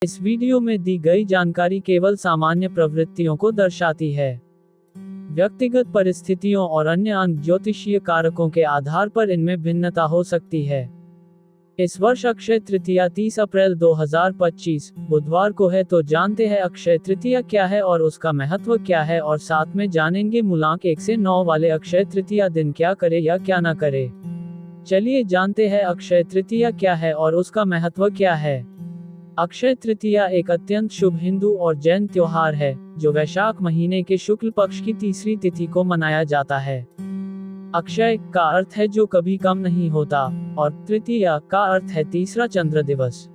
इस वीडियो में दी गई जानकारी केवल सामान्य प्रवृत्तियों को दर्शाती है। व्यक्तिगत परिस्थितियों और अन्य अंक ज्योतिषीय कारकों के आधार पर इनमें भिन्नता हो सकती है। इस वर्ष अक्षय तृतीया 30 अप्रैल 2025 बुधवार को है, तो जानते हैं अक्षय तृतीया क्या है और उसका महत्व क्या है, और साथ में जानेंगे मूलांक 1 से 9 वाले अक्षय तृतीया दिन क्या करे या क्या ना करे। चलिए जानते हैं अक्षय तृतीया क्या है और उसका महत्व क्या है। अक्षय तृतीया एक अत्यंत शुभ हिंदू और जैन त्योहार है, जो वैशाख महीने के शुक्ल पक्ष की तीसरी तिथि को मनाया जाता है। अक्षय का अर्थ है जो कभी कम नहीं होता, और तृतीया का अर्थ है तीसरा चंद्र दिवस।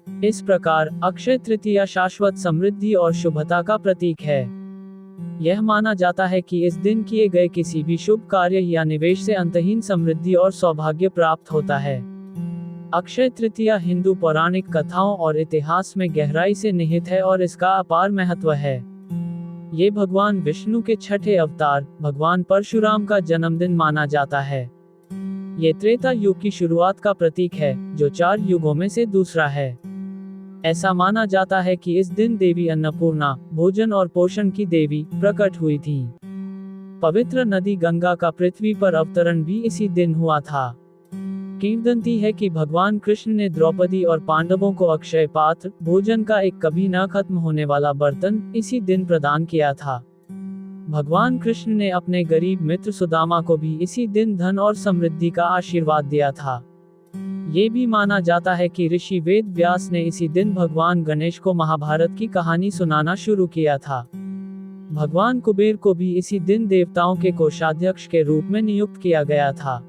इस प्रकार अक्षय तृतीया शाश्वत समृद्धि और शुभता का प्रतीक है। यह माना जाता है कि इस दिन किए गए किसी भी शुभ कार्य या निवेश से अंतहीन समृद्धि और सौभाग्य प्राप्त होता है। अक्षय तृतीया हिंदू पौराणिक कथाओं और इतिहास में गहराई से निहित है और इसका अपार महत्व है। ये भगवान विष्णु के छठे अवतार भगवान परशुराम का जन्मदिन माना जाता है। ये त्रेता युग की शुरुआत का प्रतीक है, जो 4 युगों में से दूसरा है। ऐसा माना जाता है कि इस दिन देवी अन्नपूर्णा, भोजन और पोषण की देवी, प्रकट हुई थी। पवित्र नदी गंगा का पृथ्वी पर अवतरण भी इसी दिन हुआ था। किंवदंती है कि भगवान कृष्ण ने द्रौपदी और पांडवों को अक्षय पात्र, भोजन का एक कभी न खत्म होने वाला बर्तन, इसी दिन प्रदान किया था। भगवान कृष्ण ने अपने गरीब मित्र सुदामा को भी इसी दिन धन और समृद्धि का आशीर्वाद दिया था। ये भी माना जाता है कि ऋषि वेद व्यास ने इसी दिन भगवान गणेश को महाभारत की कहानी सुनाना शुरू किया था। भगवान कुबेर को भी इसी दिन देवताओं के कोषाध्यक्ष के रूप में नियुक्त किया गया था।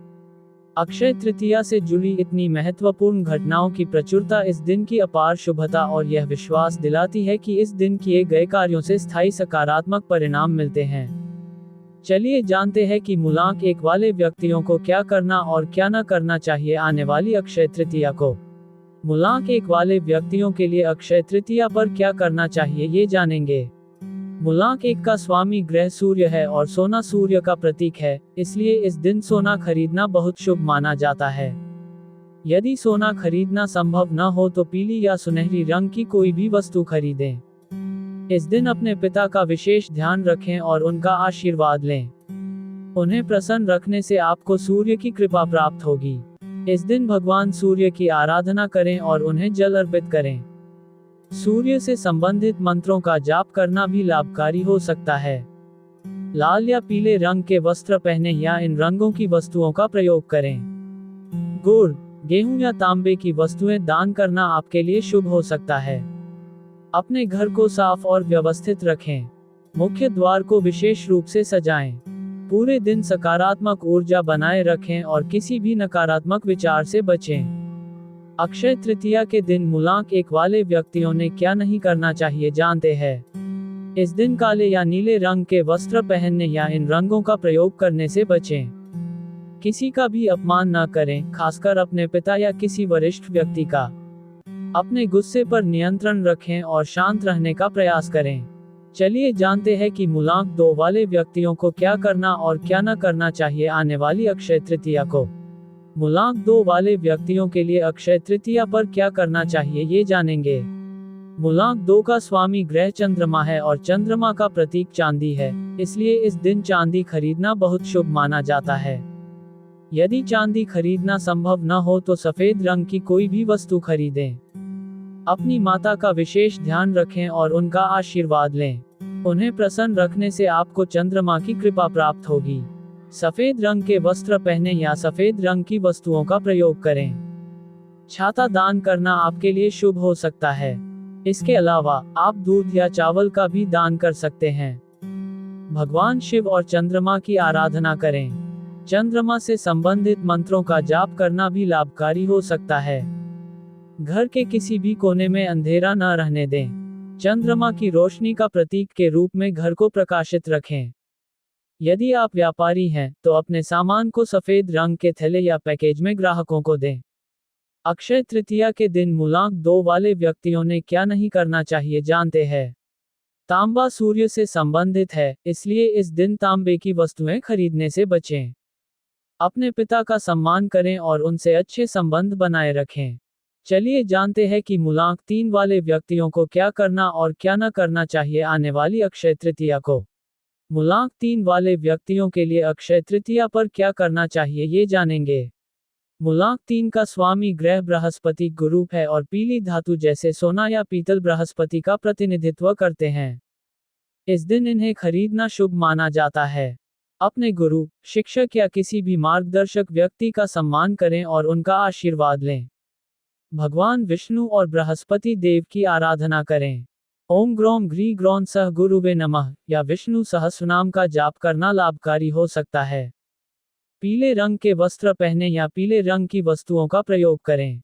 अक्षय तृतीया से जुड़ी इतनी महत्वपूर्ण घटनाओं की प्रचुरता इस दिन की अपार शुभता और यह विश्वास दिलाती है कि इस दिन किए गए कार्यों से स्थायी सकारात्मक परिणाम मिलते हैं। चलिए जानते हैं कि मूलांक 1 वाले व्यक्तियों को क्या करना और क्या न करना चाहिए आने वाली अक्षय तृतीया को। मूलांक 1 वाले व्यक्तियों के लिए अक्षय तृतीया पर क्या करना चाहिए ये जानेंगे। मूलांक 1 का स्वामी ग्रह सूर्य है और सोना सूर्य का प्रतीक है, इसलिए इस दिन सोना खरीदना बहुत शुभ माना जाता है। यदि सोना खरीदना संभव न हो तो पीली या सुनहरी रंग की कोई भी वस्तु खरीदें। इस दिन अपने पिता का विशेष ध्यान रखें और उनका आशीर्वाद लें। उन्हें प्रसन्न रखने से आपको सूर्य की कृपा प्राप्त होगी। इस दिन भगवान सूर्य की आराधना करें और उन्हें जल अर्पित करें। सूर्य से संबंधित मंत्रों का जाप करना भी लाभकारी हो सकता है। लाल या पीले रंग के वस्त्र पहने या इन रंगों की वस्तुओं का प्रयोग करें। गुड़, गेहूं या तांबे की वस्तुएं दान करना आपके लिए शुभ हो सकता है। अपने घर को साफ और व्यवस्थित रखें। मुख्य द्वार को विशेष रूप से सजाएं। पूरे दिन सकारात्मक ऊर्जा बनाए रखें और किसी भी नकारात्मक विचार से बचें। अक्षय तृतीया के दिन मूलांक 1 वाले व्यक्तियों ने क्या नहीं करना चाहिए जानते हैं। इस दिन काले या नीले रंग के वस्त्र पहनने या इन रंगों का प्रयोग करने से बचें। किसी का भी अपमान न करें, खासकर अपने पिता या किसी वरिष्ठ व्यक्ति का। अपने गुस्से पर नियंत्रण रखें और शांत रहने का प्रयास करें। चलिए जानते हैं कि मूलांक 2 वाले व्यक्तियों को क्या करना और क्या न करना चाहिए आने वाली अक्षय तृतीया को। मूलांक 2 वाले व्यक्तियों के लिए अक्षय तृतीया पर क्या करना चाहिए ये जानेंगे। मूलांक 2 का स्वामी ग्रह चंद्रमा है और चंद्रमा का प्रतीक चांदी है, इसलिए इस दिन चांदी खरीदना बहुत शुभ माना जाता है। यदि चांदी खरीदना संभव न हो तो सफेद रंग की कोई भी वस्तु खरीदें। अपनी माता का विशेष ध्यान रखें और उनका आशीर्वाद लें। उन्हें प्रसन्न रखने से आपको चंद्रमा की कृपा प्राप्त होगी। सफेद रंग के वस्त्र पहने या सफेद रंग की वस्तुओं का प्रयोग करें। छाता दान करना आपके लिए शुभ हो सकता है। इसके अलावा आप दूध या चावल का भी दान कर सकते हैं। भगवान शिव और चंद्रमा की आराधना करें। चंद्रमा से संबंधित मंत्रों का जाप करना भी लाभकारी हो सकता है। घर के किसी भी कोने में अंधेरा न रहने दें। चंद्रमा की रोशनी का प्रतीक के रूप में घर को प्रकाशित रखें। यदि आप व्यापारी हैं तो अपने सामान को सफेद रंग के थैले या पैकेज में ग्राहकों को दें। अक्षय तृतीया के दिन मूलांक 2 वाले व्यक्तियों ने क्या नहीं करना चाहिए जानते हैं। तांबा सूर्य से संबंधित है, इसलिए इस दिन तांबे की वस्तुएं खरीदने से बचें। अपने पिता का सम्मान करें और उनसे अच्छे संबंध बनाए रखें। चलिए जानते हैं कि मूलांक 3 वाले व्यक्तियों को क्या करना और क्या न करना चाहिए आने वाली अक्षय तृतीया को। मूलांक 3 वाले व्यक्तियों के लिए अक्षय तृतीया पर क्या करना चाहिए ये जानेंगे। मूलांक 3 का स्वामी ग्रह बृहस्पति गुरु है और पीली धातु जैसे सोना या पीतल बृहस्पति का प्रतिनिधित्व करते हैं। इस दिन इन्हें खरीदना शुभ माना जाता है। अपने गुरु, शिक्षक या किसी भी मार्गदर्शक व्यक्ति का सम्मान करें और उनका आशीर्वाद लें। भगवान विष्णु और बृहस्पति देव की आराधना करें। ओम ग्रौम ग्री ग्रौन सह गुरुवे नमः या विष्णु सहस्रनाम का जाप करना लाभकारी हो सकता है। पीले रंग के वस्त्र पहने या पीले रंग की वस्तुओं का प्रयोग करें।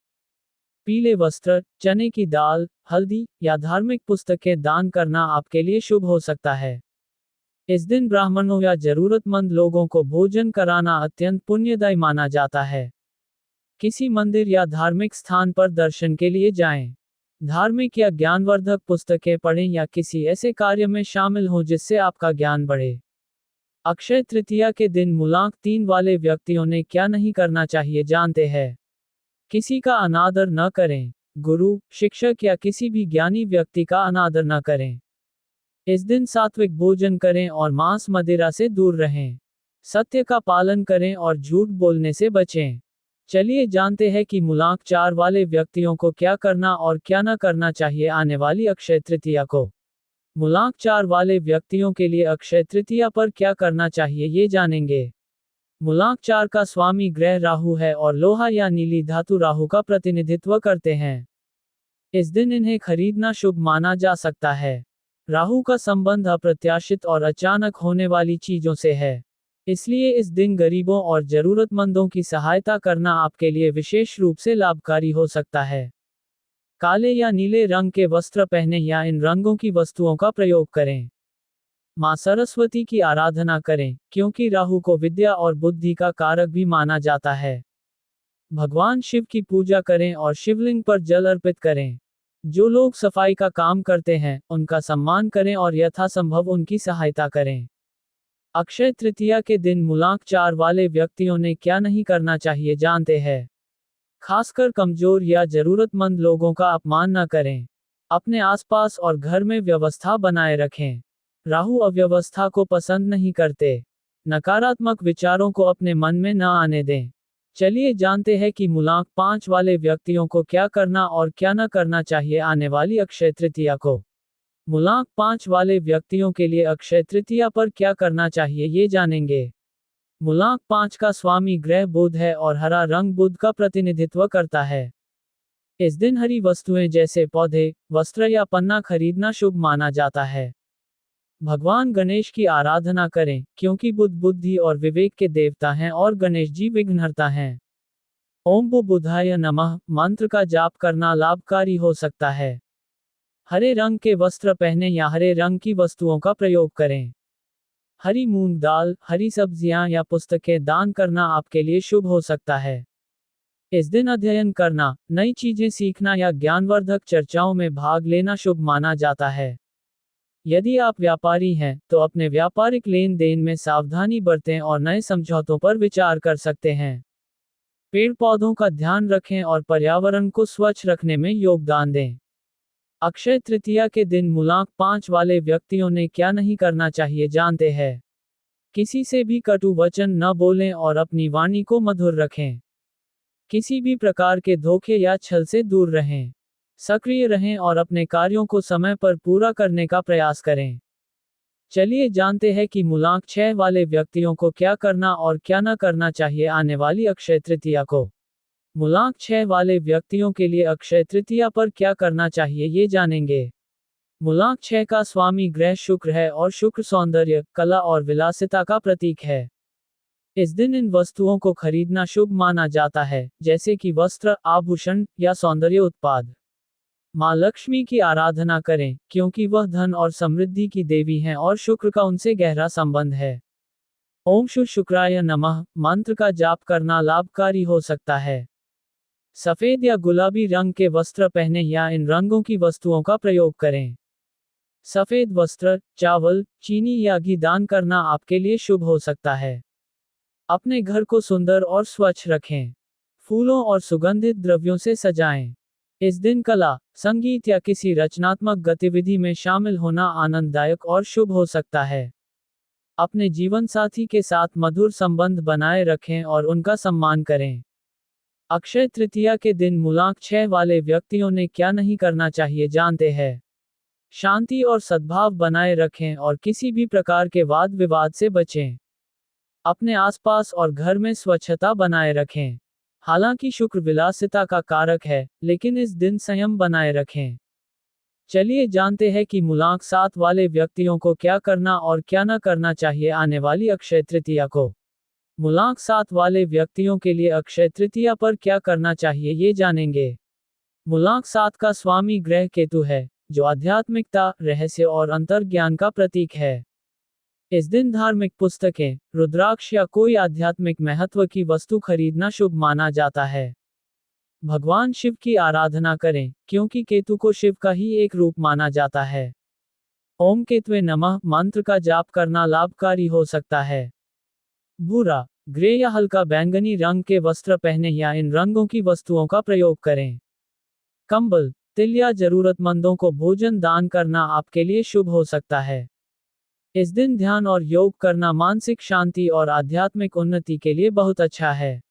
पीले वस्त्र, चने की दाल, हल्दी या धार्मिक पुस्तकें दान करना आपके लिए शुभ हो सकता है। इस दिन ब्राह्मणों या जरूरतमंद लोगों को भोजन कराना अत्यंत पुण्यदायी माना जाता है। किसी मंदिर या धार्मिक स्थान पर दर्शन के लिए जाएं। धार्मिक या ज्ञानवर्धक पुस्तकें पढ़ें या किसी ऐसे कार्य में शामिल हों जिससे आपका ज्ञान बढ़े। अक्षय तृतीया के दिन मूलांक 3 वाले व्यक्तियों ने क्या नहीं करना चाहिए जानते हैं। किसी का अनादर न करें। गुरु, शिक्षक या किसी भी ज्ञानी व्यक्ति का अनादर न करें। इस दिन सात्विक भोजन करें और मांस मदिरा से दूर रहें। सत्य का पालन करें और झूठ बोलने से बचें। चलिए जानते हैं कि मूलांक 4 वाले व्यक्तियों को क्या करना और क्या न करना चाहिए आने वाली अक्षय तृतीया को। मूलांक 4 वाले व्यक्तियों के लिए अक्षय तृतीया पर क्या करना चाहिए ये जानेंगे। मूलांक 4 का स्वामी ग्रह राहु है और लोहा या नीली धातु राहु का प्रतिनिधित्व करते हैं। इस दिन इन्हें खरीदना शुभ माना जा सकता है। राहु का संबंध अप्रत्याशित और अचानक होने वाली चीजों से है। इसलिए इस दिन गरीबों और जरूरतमंदों की सहायता करना आपके लिए विशेष रूप से लाभकारी हो सकता है। काले या नीले रंग के वस्त्र पहने या इन रंगों की वस्तुओं का प्रयोग करें। मां सरस्वती की आराधना करें, क्योंकि राहु को विद्या और बुद्धि का कारक भी माना जाता है। भगवान शिव की पूजा करें और शिवलिंग पर जल अर्पित करें। जो लोग सफाई का काम करते हैं, उनका सम्मान करें और यथासंभव उनकी सहायता करें। अक्षय तृतीया के दिन मूलांक 4 वाले व्यक्तियों ने क्या नहीं करना चाहिए जानते हैं। खासकर कमजोर या जरूरतमंद लोगों का अपमान न करें। अपने आसपास और घर में व्यवस्था बनाए रखें। राहु अव्यवस्था को पसंद नहीं करते। नकारात्मक विचारों को अपने मन में न आने दें। चलिए जानते हैं कि मूलांक 5 वाले व्यक्तियों को क्या करना और क्या न करना चाहिए आने वाली अक्षय तृतीया को। मूलांक 5 वाले व्यक्तियों के लिए अक्षय तृतीया पर क्या करना चाहिए ये जानेंगे। मूलांक 5 का स्वामी ग्रह बुध है और हरा रंग बुध का प्रतिनिधित्व करता है। इस दिन हरी वस्तुएं जैसे पौधे, वस्त्र या पन्ना खरीदना शुभ माना जाता है। भगवान गणेश की आराधना करें, क्योंकि बुध बुद्धि और विवेक के देवता हैं और गणेश जी विघ्नहर्ता हैं। ओम बुधाय नमः मंत्र का जाप करना लाभकारी हो सकता है। हरे रंग के वस्त्र पहने या हरे रंग की वस्तुओं का प्रयोग करें। हरी मूंग दाल, हरी सब्जियां या पुस्तकें दान करना आपके लिए शुभ हो सकता है। इस दिन अध्ययन करना, नई चीजें सीखना या ज्ञानवर्धक चर्चाओं में भाग लेना शुभ माना जाता है। यदि आप व्यापारी हैं, तो अपने व्यापारिक लेन देन में सावधानी बरतें और नए समझौतों पर विचार कर सकते हैं। पेड़ पौधों का ध्यान रखें और पर्यावरण को स्वच्छ रखने में योगदान दें। अक्षय तृतीया के दिन मूलांक 5 वाले व्यक्तियों ने क्या नहीं करना चाहिए जानते हैं। किसी से भी कटु वचन न बोलें और अपनी वाणी को मधुर रखें। किसी भी प्रकार के धोखे या छल से दूर रहें। सक्रिय रहें और अपने कार्यों को समय पर पूरा करने का प्रयास करें। चलिए जानते हैं कि मूलांक 6 वाले व्यक्तियों को क्या करना और क्या न करना चाहिए आने वाली अक्षय तृतीया को। मूलांक 6 वाले व्यक्तियों के लिए अक्षय तृतीया पर क्या करना चाहिए ये जानेंगे। मूलांक 6 का स्वामी ग्रह शुक्र है और शुक्र सौंदर्य, कला और विलासिता का प्रतीक है। इस दिन इन वस्तुओं को खरीदना शुभ माना जाता है, जैसे कि वस्त्र, आभूषण या सौंदर्य उत्पाद। मां लक्ष्मी की आराधना करें, क्योंकि वह धन और समृद्धि की देवी हैं और शुक्र का उनसे गहरा संबंध है। ओम शुक्राय नमः मंत्र का जाप करना लाभकारी हो सकता है। सफेद या गुलाबी रंग के वस्त्र पहने या इन रंगों की वस्तुओं का प्रयोग करें। सफेद वस्त्र, चावल, चीनी या घी दान करना आपके लिए शुभ हो सकता है। अपने घर को सुंदर और स्वच्छ रखें। फूलों और सुगंधित द्रव्यों से सजाएं। इस दिन कला, संगीत या किसी रचनात्मक गतिविधि में शामिल होना आनंददायक और शुभ हो सकता है। अपने जीवन साथी के साथ मधुर संबंध बनाए रखें और उनका सम्मान करें। अक्षय तृतीया के दिन मूलांक 6 वाले व्यक्तियों ने क्या नहीं करना चाहिए जानते हैं। शांति और सद्भाव बनाए रखें और किसी भी प्रकार के वाद विवाद से बचें। अपने आसपास और घर में स्वच्छता बनाए रखें। हालांकि शुक्र विलासिता का कारक है, लेकिन इस दिन संयम बनाए रखें। चलिए जानते हैं कि मूलांक 7 वाले व्यक्तियों को क्या करना और क्या न करना चाहिए आने वाली अक्षय तृतीया को। मूलांक 7 वाले व्यक्तियों के लिए अक्षय तृतीया पर क्या करना चाहिए ये जानेंगे। मूलांक 7 का स्वामी ग्रह केतु है, जो आध्यात्मिकता, रहस्य और अंतर्ज्ञान का प्रतीक है। इस दिन धार्मिक पुस्तकें, रुद्राक्ष या कोई आध्यात्मिक महत्व की वस्तु खरीदना शुभ माना जाता है। भगवान शिव की आराधना करें, क्योंकि केतु को शिव का ही एक रूप माना जाता है। ओम केतवे नमः मंत्र का जाप करना लाभकारी हो सकता है। भूरा, ग्रे या हल्का बैंगनी रंग के वस्त्र पहने या इन रंगों की वस्तुओं का प्रयोग करें। कंबल, तिल या जरूरतमंदों को भोजन दान करना आपके लिए शुभ हो सकता है। इस दिन ध्यान और योग करना मानसिक शांति और आध्यात्मिक उन्नति के लिए बहुत अच्छा है।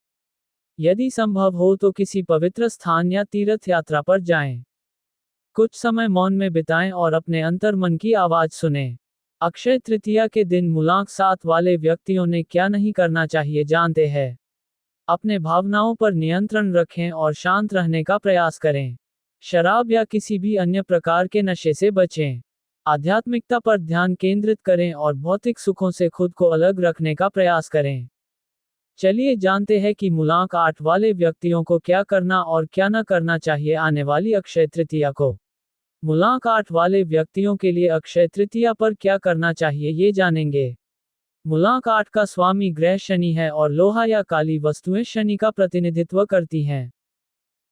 यदि संभव हो तो किसी पवित्र स्थान या तीर्थ यात्रा पर जाएं। कुछ समय मौन में बिताएं और अपने अंतर्मन की आवाज सुनें। अक्षय तृतीया के दिन मूलांक 7 वाले व्यक्तियों ने क्या नहीं करना चाहिए जानते हैं। अपने भावनाओं पर नियंत्रण रखें और शांत रहने का प्रयास करें। शराब या किसी भी अन्य प्रकार के नशे से बचें। आध्यात्मिकता पर ध्यान केंद्रित करें और भौतिक सुखों से खुद को अलग रखने का प्रयास करें। चलिए जानते हैं कि मूलांक 8 वाले व्यक्तियों को क्या करना और क्या न करना चाहिए आने वाली अक्षय तृतीया को। मूलांक 8 वाले व्यक्तियों के लिए अक्षय तृतीया पर क्या करना चाहिए ये जानेंगे। मूलांक 8 का स्वामी ग्रह शनि है और लोहा या काली वस्तुएं शनि का प्रतिनिधित्व करती हैं।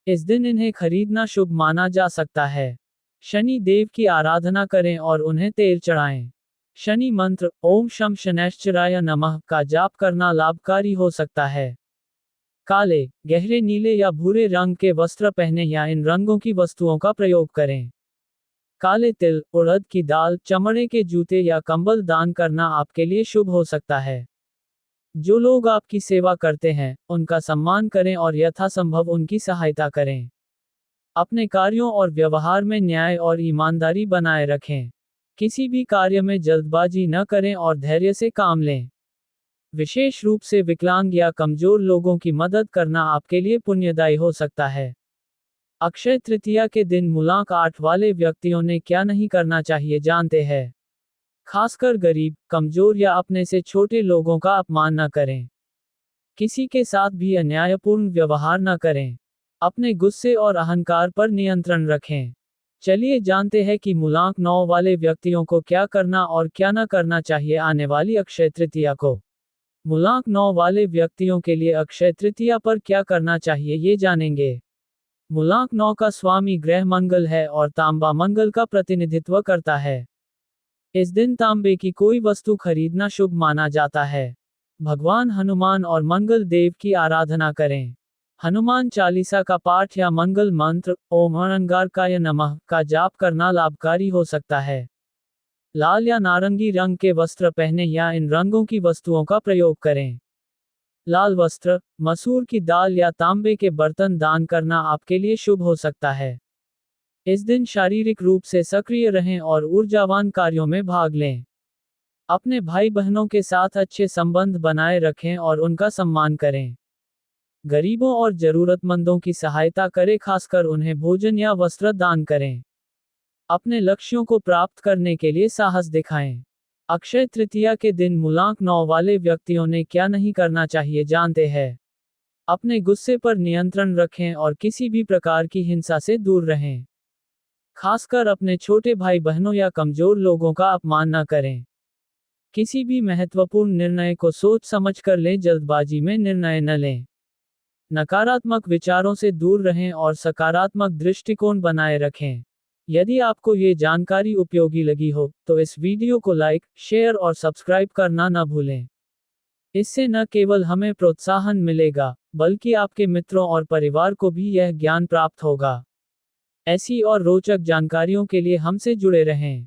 इस दिन इन्हें खरीदना शुभ माना जा सकता है। शनि देव की आराधना करें और उन्हें तेल चढ़ाएं। शनि मंत्र ओम शम शनैश्चराय नमः का जाप करना लाभकारी हो सकता है। काले, गहरे नीले या भूरे रंग के वस्त्र पहने या इन रंगों की वस्तुओं का प्रयोग करें। काले तिल, उड़द की दाल, चमड़े के जूते या कंबल दान करना आपके लिए शुभ हो सकता है। जो लोग आपकी सेवा करते हैं, उनका सम्मान करें और यथासंभव उनकी सहायता करें। अपने कार्यों और व्यवहार में न्याय और ईमानदारी बनाए रखें। किसी भी कार्य में जल्दबाजी न करें और धैर्य से काम लें। विशेष रूप से विकलांग या कमजोर लोगों की मदद करना आपके लिए पुण्यदायी हो सकता है। अक्षय तृतीया के दिन मूलांक 8 वाले व्यक्तियों ने क्या नहीं करना चाहिए जानते हैं। खासकर गरीब, कमजोर या अपने से छोटे लोगों का अपमान न करें। किसी के साथ भी अन्यायपूर्ण व्यवहार न करें। अपने गुस्से और अहंकार पर नियंत्रण रखें। चलिए जानते हैं कि मूलांक 9 वाले व्यक्तियों को क्या करना और क्या न करना चाहिए आने वाली अक्षय तृतीया को। मूलांक 9 वाले व्यक्तियों के लिए अक्षय तृतीया पर क्या करना चाहिए ये जानेंगे। मूलांक 9 का स्वामी ग्रह मंगल है और तांबा मंगल का प्रतिनिधित्व करता है। इस दिन तांबे की कोई वस्तु खरीदना शुभ माना जाता है। भगवान हनुमान और मंगल देव की आराधना करें। हनुमान चालीसा का पाठ या मंगल मंत्र ओम अंगारकाय नमः का जाप करना लाभकारी हो सकता है। लाल या नारंगी रंग के वस्त्र पहने या इन रंगों की वस्तुओं का प्रयोग करें। लाल वस्त्र, मसूर की दाल या तांबे के बर्तन दान करना आपके लिए शुभ हो सकता है। इस दिन शारीरिक रूप से सक्रिय रहें और ऊर्जावान कार्यों में भाग लें। अपने भाई बहनों के साथ अच्छे संबंध बनाए रखें और उनका सम्मान करें। गरीबों और जरूरतमंदों की सहायता करें, खासकर उन्हें भोजन या वस्त्र दान करें। अपने लक्ष्यों को प्राप्त करने के लिए साहस दिखाएं। अक्षय तृतीया के दिन मूलांक 9 वाले व्यक्तियों ने क्या नहीं करना चाहिए जानते हैं। अपने गुस्से पर नियंत्रण रखें और किसी भी प्रकार की हिंसा से दूर रहें। खासकर अपने छोटे भाई बहनों या कमजोर लोगों का अपमान न करें। किसी भी महत्वपूर्ण निर्णय को सोच समझ कर लें, जल्दबाजी में निर्णय न लें। नकारात्मक विचारों से दूर रहें और सकारात्मक दृष्टिकोण बनाए रखें। यदि आपको ये जानकारी उपयोगी लगी हो, तो इस वीडियो को लाइक, शेयर और सब्सक्राइब करना न भूलें। इससे न केवल हमें प्रोत्साहन मिलेगा, बल्कि आपके मित्रों और परिवार को भी यह ज्ञान प्राप्त होगा। ऐसी और रोचक जानकारियों के लिए हमसे जुड़े रहें।